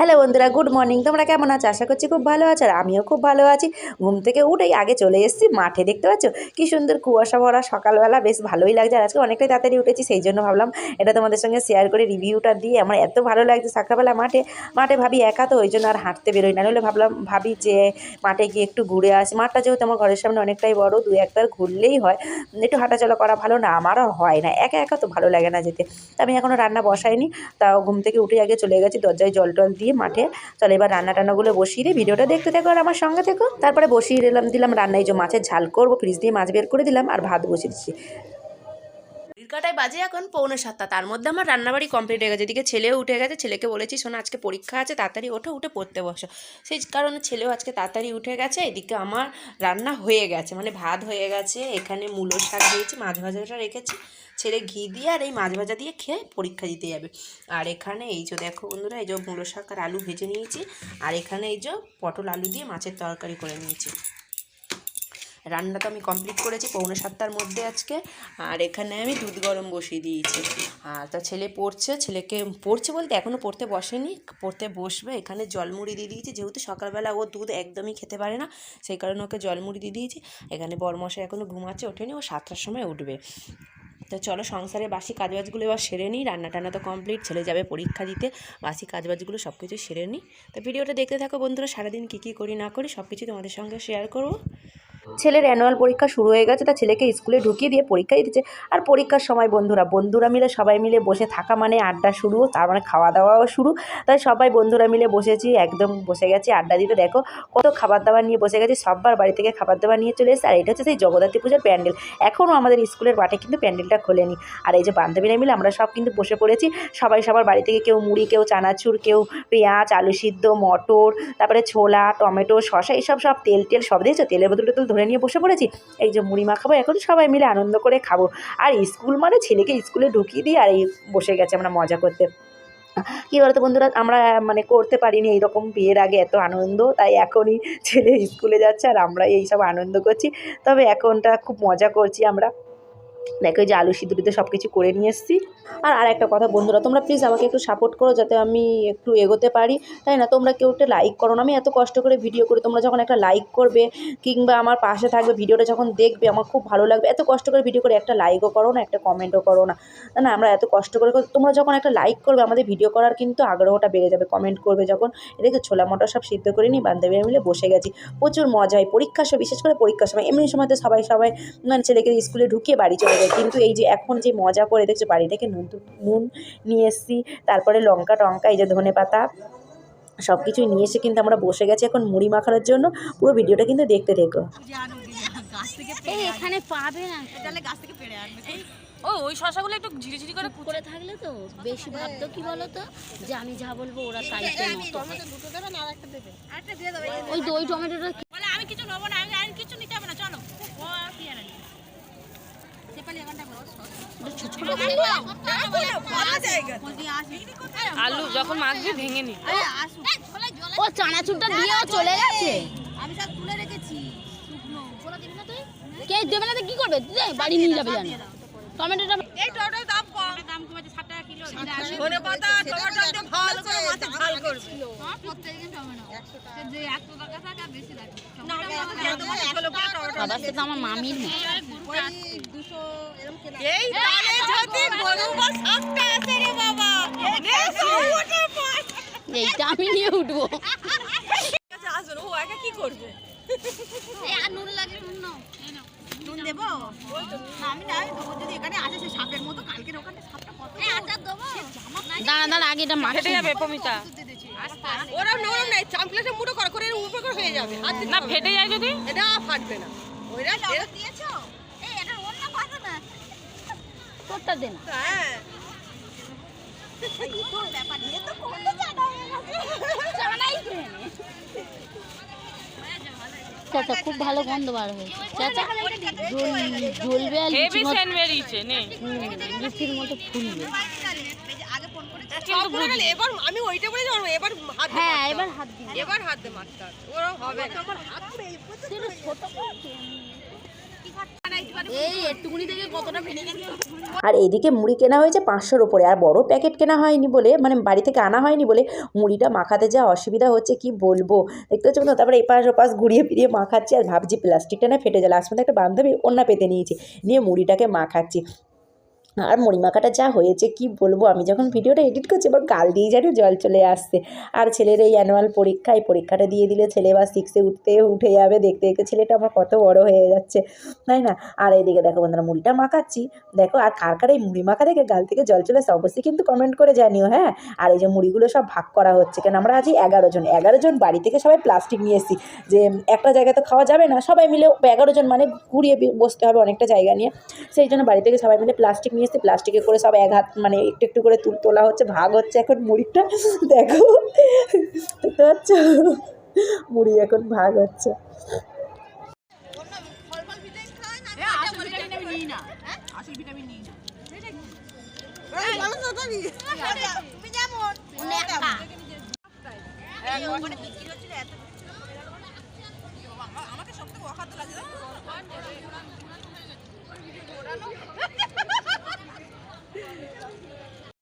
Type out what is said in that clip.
Hello বন্ধুরা, good morning. তোমরা কেমন আছো? আশা করছি খুব ভালো আছো। আর আমিও খুব ভালো আছি। ঘুম থেকে উঠেই আগে চলে এসেছি মাঠে। দেখতে পাচ্ছ কি সুন্দর কুয়াশা ভরা সকালবেলা, বেশ ভালোই লাগছে। আর আজকে অনেকটাই তাড়াতাড়ি উঠেছি, সেই জন্য ভাবলাম এটা তোমাদের সঙ্গে শেয়ার করে রিভিউটা দিয়ে। আমার এত ভালো লাগছে সকালবেলা মাঠে মাঠে ভাবি একা তো, ওই জন্য আর হাঁটতে বেরোই না। নাহলে ভাবি যে মাঠে গিয়ে একটু ঘুরে আসি। মাঠটা যেহেতু আমার ঘরের সামনে অনেকটাই বড়, দু একবার ঘুরলেই হয়, একটু হাঁটাচলা করা ভালো না? আমারও হয় না, একা একা তো ভালো লাগে না যেতে। আমি এখনও রান্না বসাইনি, তাও ঘুম থেকে উঠে আগে চলে গেছি দরজায় জল টল দিয়ে মাঠে। চলো এবার রান্নাটান্নাগুলো বসিয়ে দিই, ভিডিওটা দেখতে থাকো আর আমার সঙ্গে থেকো। তারপরে বসিয়ে দিলাম রান্নায়, যে মাছের ঝাল করবো, ফ্রিজ দিয়ে মাছ বের করে দিলাম আর ভাত বসিয়ে দিচ্ছি। কাটায় বাজে এখন 6:45। তার মধ্যে আমার রান্নাবাড়ি কমপ্লিট হয়ে গেছে। এদিকে ছেলেও উঠে গেছে। ছেলেকে বলেছি, শোনো আজকে পরীক্ষা আছে, তাড়াতাড়ি উঠে পড়তে বসো। সেই কারণে ছেলেও আজকে তাড়াতাড়ি উঠে গেছে। এদিকে আমার রান্না হয়ে গেছে, মানে ভাত হয়ে গেছে, এখানে মূলো শাক দিয়েছি, মাছ ভাজাটা রেখেছি। ছেলে ঘি দিয়ে আর এই মাছ ভাজা দিয়ে খেয়ে পরীক্ষা দিতে যাবে। আর এখানে এই যে দেখো বন্ধুরা, এই যে মূলো শাক আর আলু ভেজে নিয়েছি। আর এখানে এই যে পটল আলু দিয়ে মাছের তরকারি করে নিয়েছি। রান্না তো আমি কমপ্লিট করেছি 6:45 মধ্যে আজকে। আর এখানে আমি দুধ গরম বসিয়ে দিয়েছি। আর তা ছেলে পড়ছে, ছেলেকে পড়ছে বলতে এখনও পড়তে বসেনি, পড়তে বসবে। এখানে জলমুড়ি দিয়ে দিয়েছি, যেহেতু সকালবেলা ও দুধ একদমই খেতে পারে না, সেই কারণে ওকে জলমুড়ি দিয়ে দিয়েছি। এখানে বড়মশাই এখনও ঘুমাচ্ছে, ওঠেনি, ও 7টার সময় উঠবে। তো চলো সংসারে বাসি কাজবাজগুলো এবার সেরে নিই। রান্না টান্না তো কমপ্লিট, ছেলে যাবে পরীক্ষা দিতে, বাসি কাজবাজগুলো সব কিছু সেরে নিই। তো ভিডিওটা দেখতে থাকো বন্ধুরা, সারাদিন কী করি না করি সব কিছু তোমাদের সঙ্গে শেয়ার করবো। ছেলের অ্যানুয়াল পরীক্ষা শুরু হয়ে গেছে, তা ছেলেকে স্কুলে ঢুকিয়ে দিয়ে পরীক্ষা দিচ্ছে। আর পরীক্ষার সময় বন্ধুরা মিলে সবাই মিলে বসে থাকা মানে আড্ডা শুরু, তার মানে খাওয়া দাওয়াও শুরু। তাই সবাই বন্ধুরা মিলে বসেছি, একদম বসে গেছি আড্ডা দিতে। দেখো কত খাবার দাবার নিয়ে বসে গেছি, সববার বাড়ি থেকে খাবার দাবার নিয়ে চলে এসেছে। আর এটা হচ্ছে সেই জগদ্ধাত্রী পূজার প্যান্ডেল। এখনও আমাদের স্কুলের মাঠে কিন্তু প্যান্ডেলটা খোলেনি। আর এই যে বান্ধবীরা মিলে আমরা সব কিন্তু বসে পড়েছি। সবাই সবার বাড়ি থেকে, কেউ মুড়ি, কেউ চানাচুর, কেউ পেঁয়াজ, আলু সিদ্ধ, মটর, তারপরে ছোলা, টমেটো, শসা, এইসব সব তেল সব দিয়েছে। তেলের বোতল ধরে নিয়ে বসে পড়েছি। এই যে মুড়ি মাখাবো, এখন সবাই মিলে আনন্দ করে খাবো। আর স্কুল মানে ছেলেকে স্কুলে ঢুকিয়ে দিয়ে আর এই বসে গেছে আমরা মজা করতে। কী বলতো বন্ধুরা, আমরা মানে করতে পারিনি এইরকম বিয়ের আগে এত আনন্দ। তাই এখনই ছেলে স্কুলে যাচ্ছে আর আমরা এইসব আনন্দ করছি। তবে এখনটা খুব মজা করছি আমরা। দেখো যে আলু সিদ্ধ সব কিছু করে নিয়ে এসেছি। আর একটা কথা বন্ধুরা, তোমরা প্লিজ আমাকে একটু সাপোর্ট করো, যাতে আমি একটু এগোতে পারি, তাই না? তোমরা কেউ একটা লাইক করো না। আমি এত কষ্ট করে ভিডিও করি, তোমরা যখন একটা লাইক করবে কিংবা আমার পাশে থাকবে, ভিডিওটা যখন দেখবে আমার খুব ভালো লাগবে। এত কষ্ট করে ভিডিও করে একটা লাইকও করো না, একটা কমেন্টও করো না, না আমরা এত কষ্ট করে, তোমরা যখন একটা লাইক করবে আমাদের ভিডিও করার কিন্তু আগ্রহটা বেড়ে যাবে। কমেন্ট করবে যখন। এদিকে ছোলা মটর সব সিদ্ধ করে নিই, বান্ধবীরা মিলে বসে গেছি। প্রচুর মজা হয় পরীক্ষার সময়, বিশেষ করে পরীক্ষার সময়। এমনি সময় তো সবাই মানে ছেলেকে স্কুলে ঢুকিয়ে বাড়ি চলে যায়, কিন্তু এই যে এখন যে মজা করে দেখছো, বাড়ি থেকে নুন নিয়ে এসেছি, তারপরে লঙ্কা টঙ্কা, এই যে ধনেপাতা, সব কিছুই নিয়ে এসে কিন্তু আমরা বসে গেছি এখন মুড়ি মাখানোর জন্য। পুরো ভিডিওটা কিন্তু দেখতে থেকো। এখানে পাবে না, তাহলে গাছ থেকে পেড়ে আনবে। ওই শশাগুলো একটু ঝিরিঝিরি করে থাকলে তো বেশি ভাবতো, কি বলতো, যে আমি যা বলবো ওরা তাই করবে। ওই দই টমেটোটা বলে আমি কিছু নেবো না, আমি কিছু নিতে হবে না, চলো ও কি আনা নি আলু যখন মাখবি ভেঙে নি। ও চানাচুরটা দিয়ে চলে গেছে, আমি সব তুলে রেখেছি। কে দেবে না তো কি করবে, বাড়ি নিয়ে যাবে জানি। টমেটোটা এই টমেটোর দাম কম, দাম কমেছে 7 টাকা কিলো। ধনেপাতা টমেটো দিয়ে ভালো করে মাছে ঝাল করবে। হ্যাঁ প্রত্যেকদিন টমেটো 100 টাকা, যে 100 টাকা থাকে বেশি লাগে। বাবা সে তো আমার মামির ওই 200 এরকম কেনা। এই তালে যদি বড় বড় 7টা আছে রে বাবা, এইটা আমি নিয়ে উঠবো। আচ্ছা আসুন, ও একা কি করবে? এই আর নুন লাগলে নুন নাও, এই নাও নুন দেবো। না আমি নাই দেবো, যদি এখানে আছে সে সাপের মতো, কালকের ওখানে সাপটা কত। এই আচার দেবো, দাঁড়া আগে এটা মাখতে যাবে পমিতা। ওরা নরম নাই, চামচলেটা মুঠো করে উপর করে হয়ে যাবে। না ফেটে যায় যদি, এটা ফাটবে না। ওইরা দিয়েছো, এই এটা অন্য কথা না, তোরটা দে না। হ্যাঁ এই তোর ব্যাপার নিয়ে তো করতে জানা জানাই কেন। চাচা খুব ভালো গন্ধ বার হয়েছে। চাচা জ্বলবে আর হেভি সেন্ট বেরিয়েছে নে, লিচির মতো ফুলবে। আগে ফোন করে কিন্তু বুঝলে এবার আমি ওইটা বলে যাব, এবার হাত দে। হ্যাঁ এবার হাত দি, এবার হাত দে মারতে ওরা হবে না। আমার হাত পুরো এই ছোট কি এই একটুকুনি থেকে কতটা ফেলে গেছে। আর এদিকে মুড়ি কেনা হয়েছে 500-র উপরে, আর বড় প্যাকেট কেনা হয়নি বলে, মানে বাড়ি থেকে আনা হয়নি বলে মুড়িটা মাখাতে যা অসুবিধা হচ্ছে কি বলবো। দেখতে হচ্ছে না, তারপরে এপাশ ওপাশ ঘুরিয়ে ফিরিয়ে মাখাচ্ছি আর ভাবছি প্লাস্টিকটা না ফেটে যায়। লাস্ট পর্যন্ত একটা বান্ধবী ওন্না পেতে নিয়েছি, নিয়ে মুড়িটাকে মাখাচ্ছি। আর মুড়ি মাখাটা যা হয়েছে কি বলবো, আমি যখন ভিডিওটা এডিট করছি আমার গাল দিয়ে যেন জল চলে আসছে। আর ছেলের এই অ্যানুয়াল পরীক্ষা, এই পরীক্ষাটা দিয়ে দিলে ছেলে এবার 6-এ উঠে যাবে। দেখতে দেখতে ছেলেটা আমার কত বড় হয়ে যাচ্ছে, তাই না? আর এদিকে দেখো বন্ধুরা মুড়িটা মাখাচ্ছি, দেখো। আর কার কার এই মুড়ি মাখা দেখে গাল থেকে জল চলে আসে অবশ্যই কিন্তু কমেন্ট করে জানিও, হ্যাঁ। আর এই যে মুড়িগুলো সব ভাগ করা হচ্ছে, কেন আমরা আজই 11 জন বাড়ি থেকে সবাই প্লাস্টিক নিয়ে এসেছি, যে একটা জায়গায় তো খাওয়া যাবে না, সবাই মিলে 11 জন মানে ঘুরিয়ে বসতে হবে অনেকটা জায়গা নিয়ে। সেই জন্য বাড়ি থেকে সবাই মিলে প্লাস্টিক নিয়ে এসে প্লাস্টিকে করে সব এক হাত মানে একটু একটু করে তোলা হচ্ছে, ভাগ হচ্ছে এখন মুড়িটা। দেখো দেখতে পাচ্ছ, মুড়ি এখন ভাগ হচ্ছে।